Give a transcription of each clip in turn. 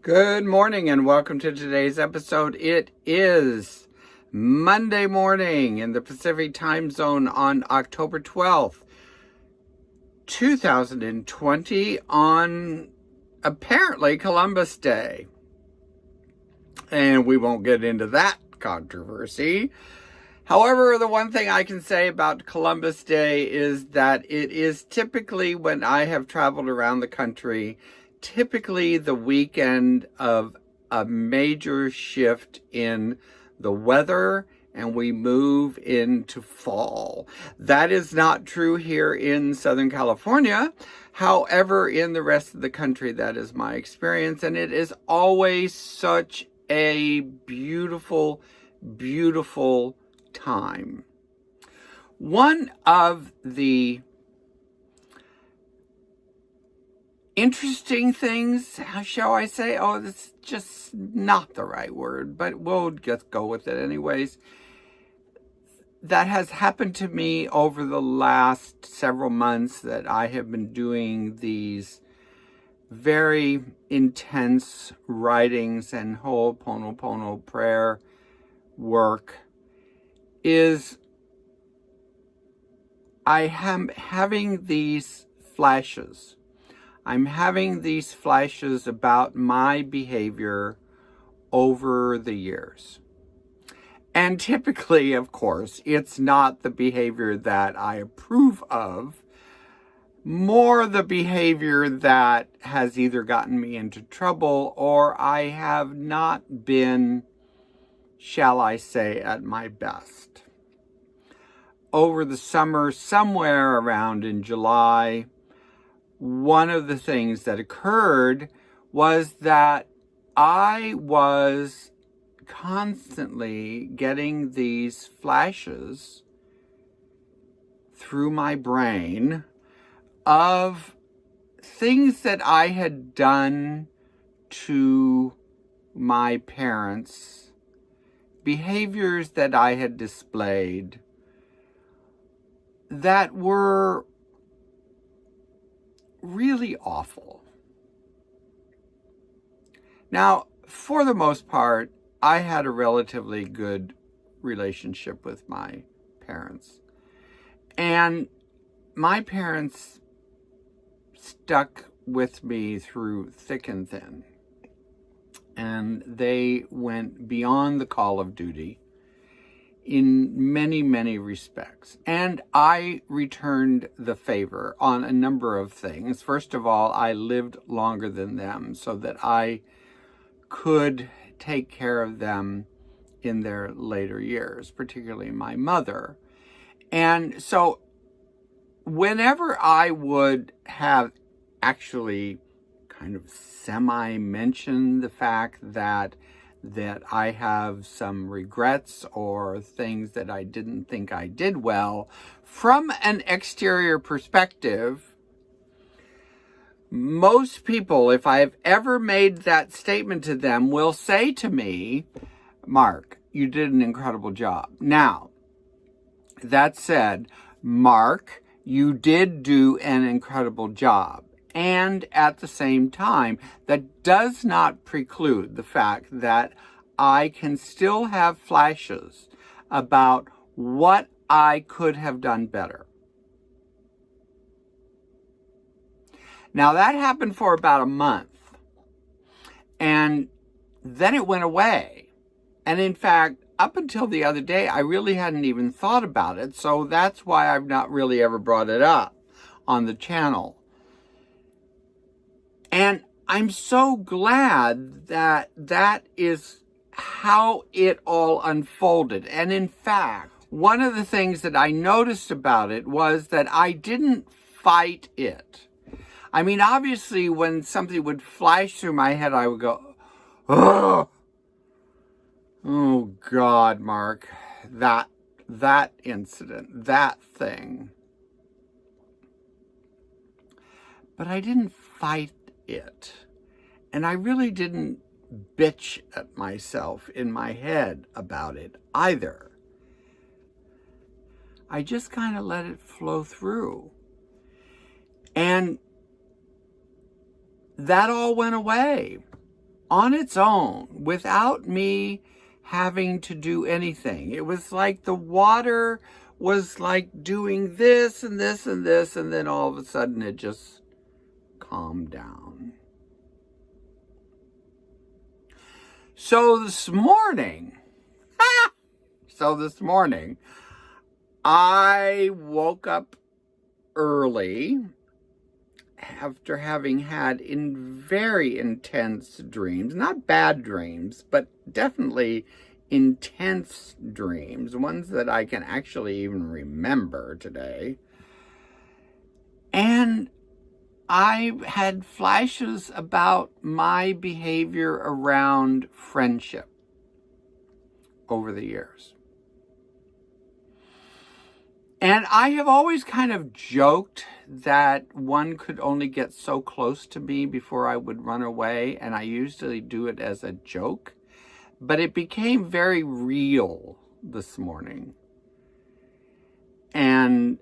Good morning and welcome to today's episode. It is Monday morning in the Pacific time zone on October 12th, 2020 on apparently Columbus Day. And we won't get into that controversy. However, the one thing I can say about Columbus Day is that it is typically, when I have traveled around the country, typically the weekend of a major shift in the weather, and we move into fall. That is not true here in Southern California. However, in the rest of the country, that is my experience, and it is always such a beautiful, beautiful time. One of the interesting things, shall I say, that's just not the right word, but we'll just go with it anyways, that has happened to me over the last several months, that I have been doing these very intense writings and Ho'oponopono prayer work, is I am having these flashes. I'm having these flashes about my behavior over the years. And typically, of course, it's not the behavior that I approve of, more the behavior that has either gotten me into trouble or I have not been, shall I say, at my best. Over the summer, somewhere around in July, one of the things that occurred was that I was constantly getting these flashes through my brain of things that I had done to my parents, behaviors that I had displayed that were really awful. Now, for the most part, I had a relatively good relationship with my parents. And my parents stuck with me through thick and thin. And they went beyond the call of duty in many, many respects. And I returned the favor on a number of things. First of all, I lived longer than them so that I could take care of them in their later years, particularly my mother. And so whenever I would have actually kind of semi-mentioned the fact that I have some regrets or things that I didn't think I did well, from an exterior perspective, most people, if I've ever made that statement to them, will say to me, Mark, you did an incredible job. Now, that said, Mark, you did do an incredible job. And at the same time, that does not preclude the fact that I can still have flashes about what I could have done better. Now, that happened for about a month. And then it went away. And in fact, up until the other day, I really hadn't even thought about it. So that's why I've not really ever brought it up on the channel. And I'm so glad that that is how it all unfolded. And in fact, one of the things that I noticed about it was that I didn't fight it. I mean, obviously, when something would flash through my head, I would go, oh God, Mark, that incident, that thing. But I didn't fight it. And I really didn't bitch at myself in my head about it either. I just kind of let it flow through. And that all went away. on its own without me having to do anything. It was like the water was like doing this and this and this, and then all of a sudden it just calmed down. So this morning, I woke up early after having had very intense dreams, not bad dreams, but definitely intense dreams, ones that I can actually even remember today. And I had flashes about my behavior around friendship over the years. And I have always kind of joked that one could only get so close to me before I would run away, and I usually do it as a joke. But it became very real this morning. And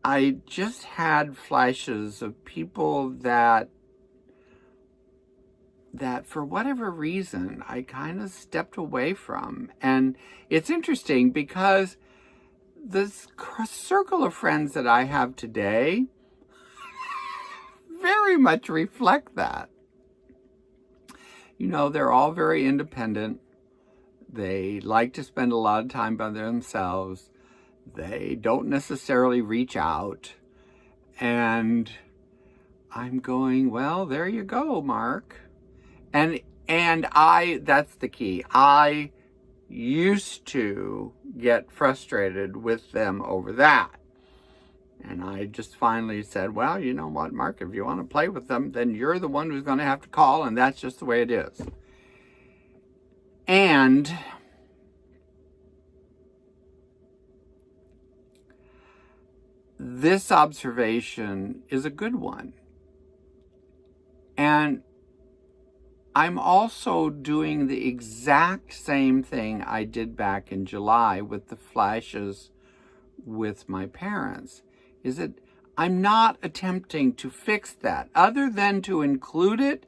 I just had flashes of people that for whatever reason I kind of stepped away from. And it's interesting because this circle of friends that I have today very much reflect that. You know, they're all very independent. They like to spend a lot of time by themselves. They don't necessarily reach out. And I'm going, well, there you go, Mark. And that's the key. I used to get frustrated with them over that. And I just finally said, well, you know what, Mark, if you want to play with them, then you're the one who's going to have to call, and that's just the way it is. And this observation is a good one. And I'm also doing the exact same thing I did back in July with the flashes with my parents. Is that I'm not attempting to fix that other than to include it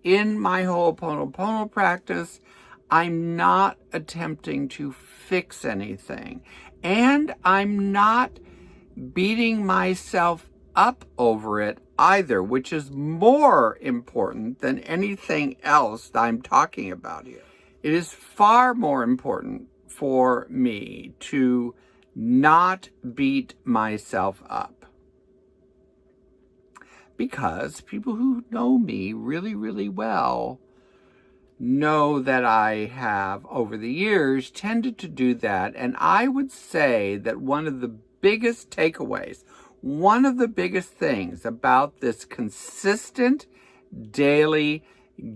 in my Ho'oponopono practice. I'm not attempting to fix anything. And I'm not beating myself up over it either, which is more important than anything else that I'm talking about here. It is far more important for me to not beat myself up, because people who know me really, really well know that I have, over the years, tended to do that. And I would say that one of the biggest takeaways, one of the biggest things about this consistent daily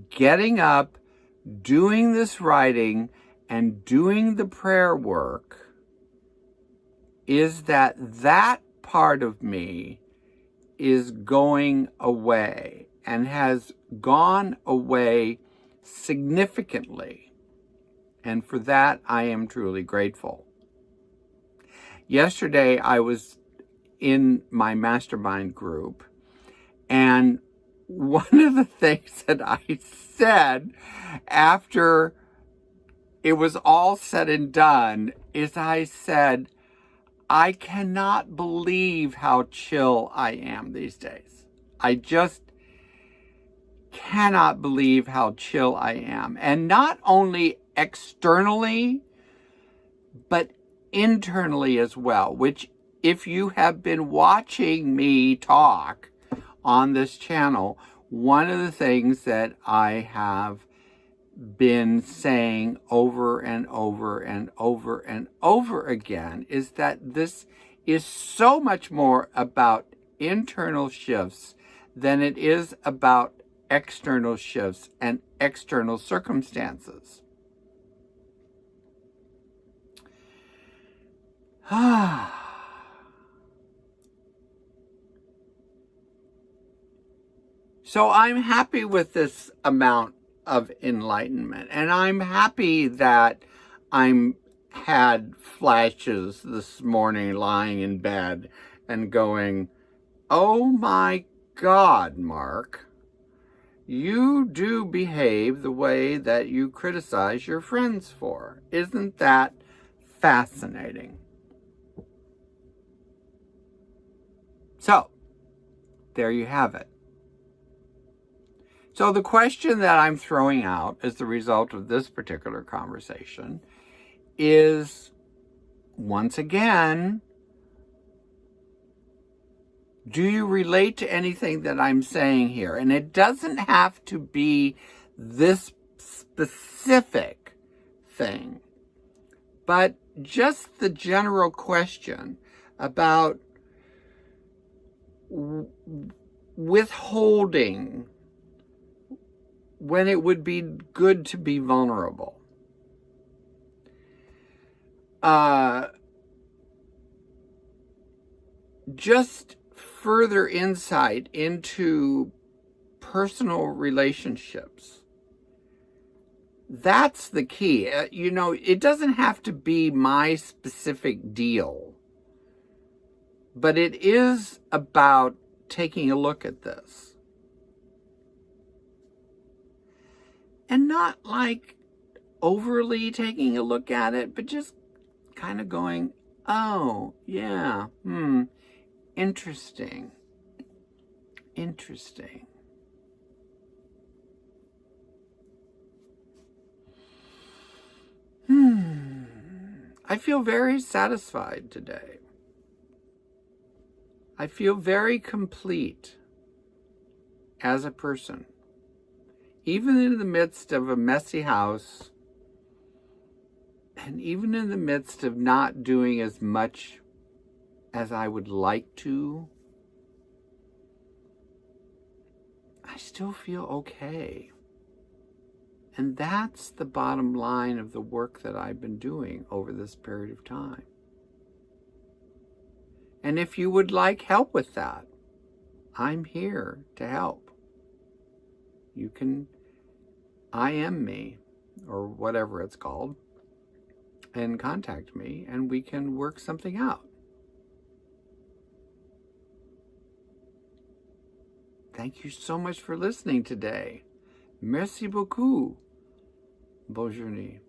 getting up, doing this writing, and doing the prayer work is that that part of me is going away and has gone away significantly. And for that, I am truly grateful. Yesterday, I was in my mastermind group, and one of the things that I said after it was all said and done is I said, I cannot believe how chill I am these days. I just cannot believe how chill I am. And not only externally, but internally as well, which, if you have been watching me talk on this channel, one of the things that I have been saying over and over and over and over again is that this is so much more about internal shifts than it is about external shifts and external circumstances. So I'm happy with this amount of enlightenment, and I'm happy that I'm had flashes this morning lying in bed and going, oh my God, Mark, you do behave the way that you criticize your friends for. Isn't that fascinating? So, there you have it. So the question that I'm throwing out as the result of this particular conversation is, once again, do you relate to anything that I'm saying here? And it doesn't have to be this specific thing, but just the general question about withholding when it would be good to be vulnerable. Just further insight into personal relationships. That's the key. It doesn't have to be my specific deal, but it is about taking a look at this. And not like overly taking a look at it, but just kind of going, oh, yeah, interesting. I feel very satisfied today. I feel very complete as a person. Even in the midst of a messy house, and even in the midst of not doing as much as I would like to, I still feel okay. And that's the bottom line of the work that I've been doing over this period of time. And if you would like help with that, I'm here to help. You can IM me, or whatever it's called, and contact me, and we can work something out. Thank you so much for listening today. Merci beaucoup. Bonne journée.